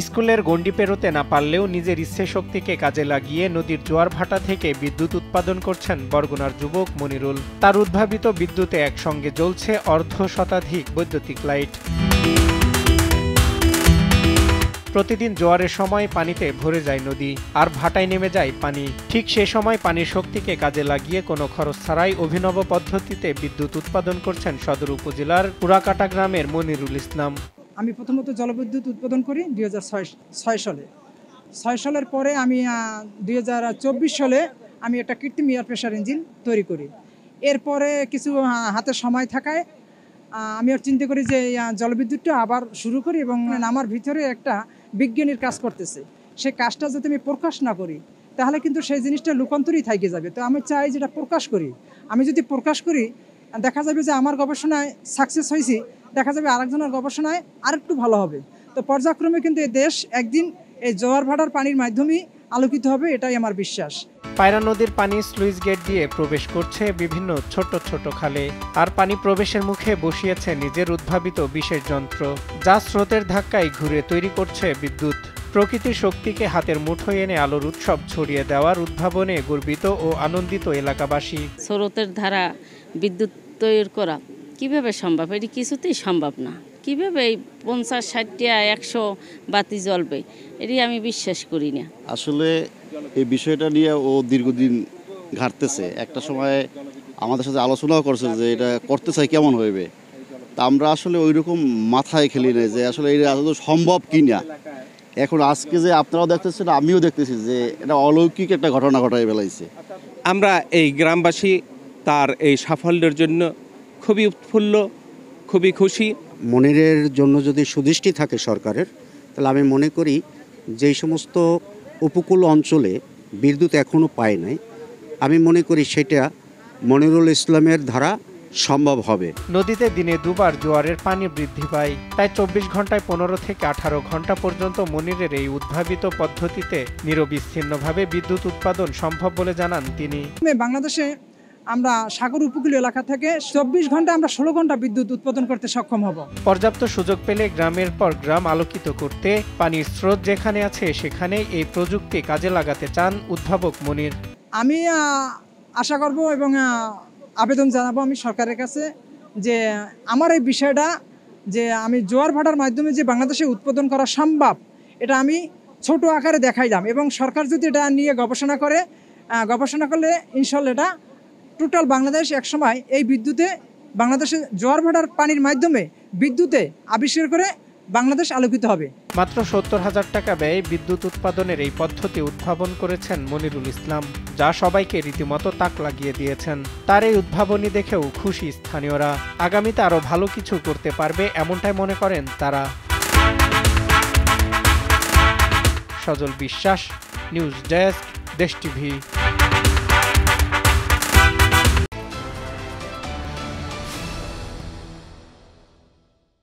স্কুলের গণ্ডি পেরোতে না পারলেও নিজের ইচ্ছে শক্তিকে কাজে লাগিয়ে নদীর জোয়ার ভাটা থেকে বিদ্যুৎ উৎপাদন করছেন বরগুনার যুবক মনিরুল। তার উদ্ভাবিত বিদ্যুতে একসঙ্গে জ্বলছে অর্ধ শতাধিক বৈদ্যুতিক লাইট। প্রতিদিন জোয়ারের সময় পানিতে ভরে যায় নদী, আর ভাটায় নেমে যায় পানি। ঠিক সে সময় পানির শক্তিকে কাজে লাগিয়ে কোনো খরচ ছাড়াই অভিনব পদ্ধতিতে বিদ্যুৎ উৎপাদন করছেন সদর উপজেলার পুরাকাটা গ্রামের মনিরুল ইসলাম। আমি প্রথমত জলবিদ্যুৎ উৎপাদন করি 2006 সালে। 6 সালের পরে আমি 2024 সালে আমি একটা কৃত্রিম এয়ার প্রেশার ইঞ্জিন তৈরি করি। এরপরে কিছু হাতে সময় থাকায় আমি আর চিন্তা করি যে জলবিদ্যুৎটা আবার শুরু করি, এবং আমার ভিতরে একটা বিজ্ঞানীর কাজ করতেছে, সেই কাজটা যদি আমি প্রকাশ না করি তাহলে কিন্তু সেই জিনিসটা লুকান্তরই থেকে যাবে। তো আমি চাই যেটা প্রকাশ করি। আমি যদি প্রকাশ করি দেখা যাবে যে আমার গবেষণায় সাকসেস হয়েছি, দেখা যাবে আরেকজনের গবেষণায় আরেকটু ভালো হবে। তো পর্যায়ক্রমে কিন্তু এই দেশ একদিন এই জোয়ার ভাটার পানির মাধ্যমেই আলোকিত হবে, এটাই আমার বিশ্বাস। পায়রা নদীর পানি স্লুইস গেট দিয়ে প্রবেশ করছে বিভিন্ন ছোট ছোট খালে, আর পানি প্রবেশের মুখে বসিয়েছে নিজের উদ্ভাবিত বিশেষ যন্ত্র, যা স্রোতের ধাক্কায় ঘুরে তৈরি করছে বিদ্যুৎ। প্রকৃতির শক্তিকে হাতের মুঠোয় এনে আলোর উৎসব ছড়িয়ে দেওয়ার উদ্ভাবনে গর্বিত ও আনন্দিত এলাকাবাসী। স্রোতের ধারা বিদ্যুৎ তৈরি করা কিভাবে সম্ভব? এটি কিছুতেই সম্ভব না। কিভাবে এই 50, 60, 100 বাতি জ্বলবে, এটি আমি বিশ্বাস করি না। আসলে এই বিষয়টা নিয়ে ও দীর্ঘদিন ঘাটতেছে। একটা সময় আমাদের সাথে আলোচনাও করছে যে এটা করতে চাই কেমন হইবে, তা আমরা আসলে ওই রকম মাথায় খেলি না যে আসলে এটা আদৌ সম্ভব কিনা। এখন আজকে যে আপনারাও দেখতেছেন, আমিও দেখতেছি যে এটা অলৌকিক একটা ঘটনা ঘটায় ফেলাইছে। আমরা এই গ্রামবাসী তার এই সাফল্যের জন্য খুবই উৎফুল্ল, খুবই খুশি। মনিরের জন্য যদি সুদৃষ্টি থাকে সরকারের, তাহলে আমি মনে করি যেই সমস্ত উপকূল অঞ্চলে বিদ্যুৎ এখনও পায় নাই, আমি মনে করি সেটা মনিরুল ইসলামের দ্বারা সম্ভব হবে। নদীতে দিনে দুবার জোয়ারের পানি বৃদ্ধি পায়, তাই 24 ঘন্টায় 15 থেকে 18 ঘন্টা পর্যন্ত মনিরের এই উদ্ভাবিত পদ্ধতিতে নিরবিচ্ছিন্নভাবে বিদ্যুৎ উৎপাদন সম্ভব বলে জানান তিনি। বাংলাদেশে আমরা সাগর উপকূল এলাকা থেকে 24 ঘন্টা আমরা 16 ঘন্টা বিদ্যুৎ উৎপাদন করতে সক্ষম হব। পর্যাপ্ত সুযোগ পেলে গ্রামের পর গ্রাম আলোকিত করতে পানির স্রোত যেখানে আছে সেখানে এই প্রযুক্তি কাজে লাগাতে চান উদ্ভাবক মনির। আমি আশা করব এবং আবেদন জানাবো আমি সরকারের কাছে যে আমার এই বিষয়টা যে আমি জোয়ার ভাটার মাধ্যমে যে বাংলাদেশে উৎপাদন করা সম্ভব, এটা আমি ছোট আকারে দেখাইলাম, এবং সরকার যদি এটা নিয়ে গবেষণা করলে ইনশাল্লাহ এটা টোটাল বাংলাদেশ একসময় এই বিদ্যুতে বাংলাদেশে জোয়ার ভাটার পানির মাধ্যমে বিদ্যুতে আবিষ্কার করে বাংলাদেশ আলোকিত হবে। মাত্র 70,000 টাকা ব্যয়ে বিদ্যুৎ উৎপাদনের এই পদ্ধতি উদ্ভাবন করেছেন মনিরুল ইসলাম, যা সবাইকে রীতিমতো তাক লাগিয়ে দিয়েছেন। তার এই উদ্ভাবনী দেখেও খুশি স্থানীয়রা। আগামীতে আরও ভালো কিছু করতে পারবে এমনটাই মনে করেন তারা। সজল বিশ্বাস, নিউজ ডেস্ক, দেশ টিভি।